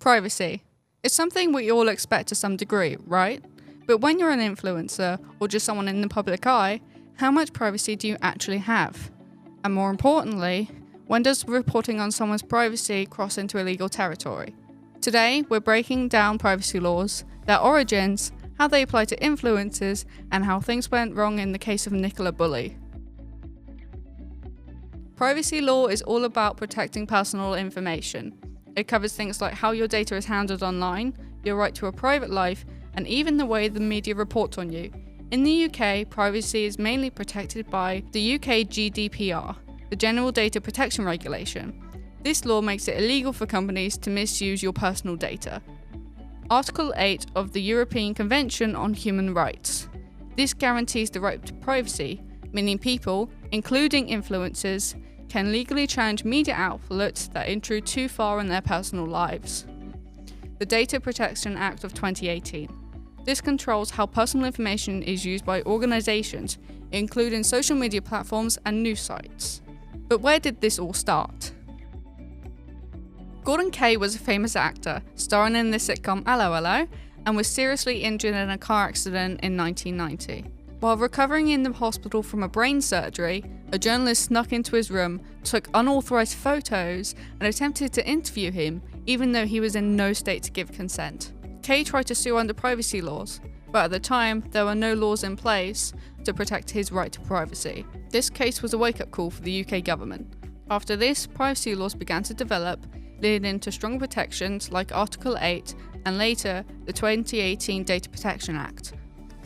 Privacy. It's something we all expect to some degree, right? But when you're an influencer or just someone in the public eye, how much privacy do you actually have? And more importantly, when does reporting on someone's privacy cross into illegal territory? Today, we're breaking down privacy laws, their origins, how they apply to influencers, and how things went wrong in the case of Nicola Bulley. Privacy law is all about protecting personal information. It covers things like how your data is handled online, your right to a private life, and even the way the media reports on you. In the UK, privacy is mainly protected by the UK GDPR, the General Data Protection Regulation. This law makes it illegal for companies to misuse your personal data. Article 8 of the European Convention on Human Rights. This guarantees the right to privacy, meaning people, including influencers, can legally challenge media outlets that intrude too far in their personal lives. The Data Protection Act of 2018. This controls how personal information is used by organizations, including social media platforms and news sites. But where did this all start? Gordon Kaye was a famous actor, starring in the sitcom Hello Hello, and was seriously injured in a car accident in 1990. While recovering in the hospital from a brain surgery, a journalist snuck into his room, took unauthorized photos, and attempted to interview him, even though he was in no state to give consent. Kaye tried to sue under privacy laws, but at the time, there were no laws in place to protect his right to privacy. This case was a wake-up call for the UK government. After this, privacy laws began to develop, leading to strong protections like Article 8 and later the 2018 Data Protection Act.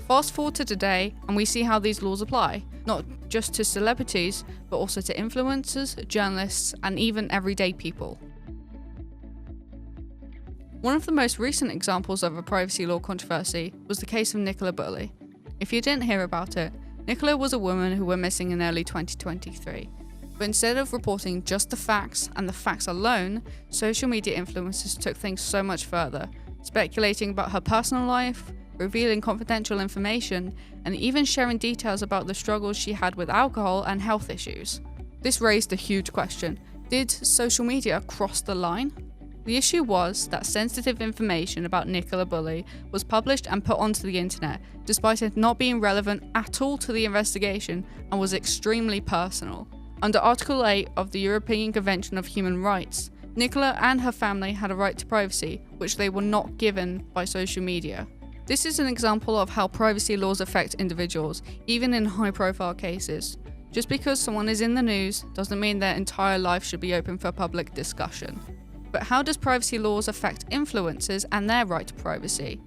Fast forward to today, and we see how these laws apply, not just to celebrities, but also to influencers, journalists, and even everyday people. One of the most recent examples of a privacy law controversy was the case of Nicola Bulley. If you didn't hear about it, Nicola was a woman who went missing in early 2023. But instead of reporting just the facts and the facts alone, social media influencers took things so much further, speculating about her personal life, revealing confidential information, and even sharing details about the struggles she had with alcohol and health issues. This raised a huge question. Did social media cross the line? The issue was that sensitive information about Nicola Bulley was published and put onto the internet, despite it not being relevant at all to the investigation and was extremely personal. Under Article 8 of the European Convention of Human Rights, Nicola and her family had a right to privacy, which they were not given by social media. This is an example of how privacy laws affect individuals, even in high-profile cases. Just because someone is in the news doesn't mean their entire life should be open for public discussion. But how does privacy laws affect influencers and their right to privacy?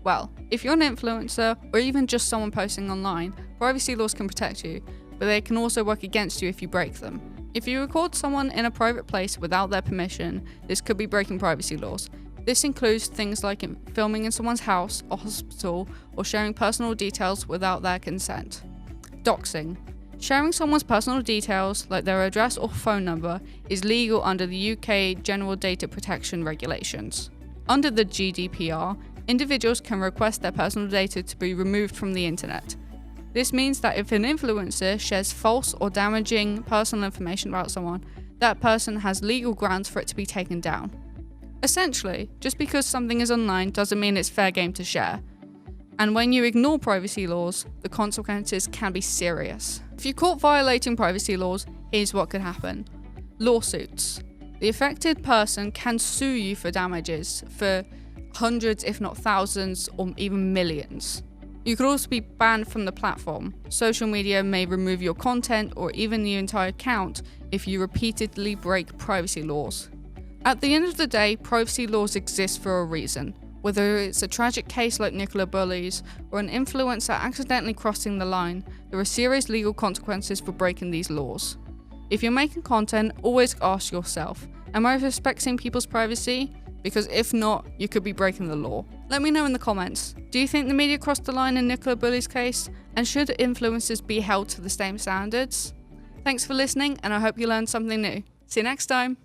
Well, if you're an influencer or even just someone posting online, privacy laws can protect you, but they can also work against you if you break them. If you record someone in a private place without their permission, this could be breaking privacy laws. This includes things like filming in someone's house or hospital or sharing personal details without their consent. Doxing. Sharing someone's personal details, like their address or phone number, is legal under the UK General Data Protection Regulations. Under the GDPR, individuals can request their personal data to be removed from the internet. This means that if an influencer shares false or damaging personal information about someone, that person has legal grounds for it to be taken down. Essentially, just because something is online doesn't mean it's fair game to share. And when you ignore privacy laws, the consequences can be serious. If you're caught violating privacy laws, here's what could happen. Lawsuits. The affected person can sue you for damages for hundreds, if not thousands, or even millions. You could also be banned from the platform. Social media may remove your content or even the entire account if you repeatedly break privacy laws. At the end of the day, privacy laws exist for a reason. Whether it's a tragic case like Nicola Bulley's or an influencer accidentally crossing the line, there are serious legal consequences for breaking these laws. If you're making content, always ask yourself, am I respecting people's privacy? Because if not, you could be breaking the law. Let me know in the comments. Do you think the media crossed the line in Nicola Bulley's case? And should influencers be held to the same standards? Thanks for listening, and I hope you learned something new. See you next time.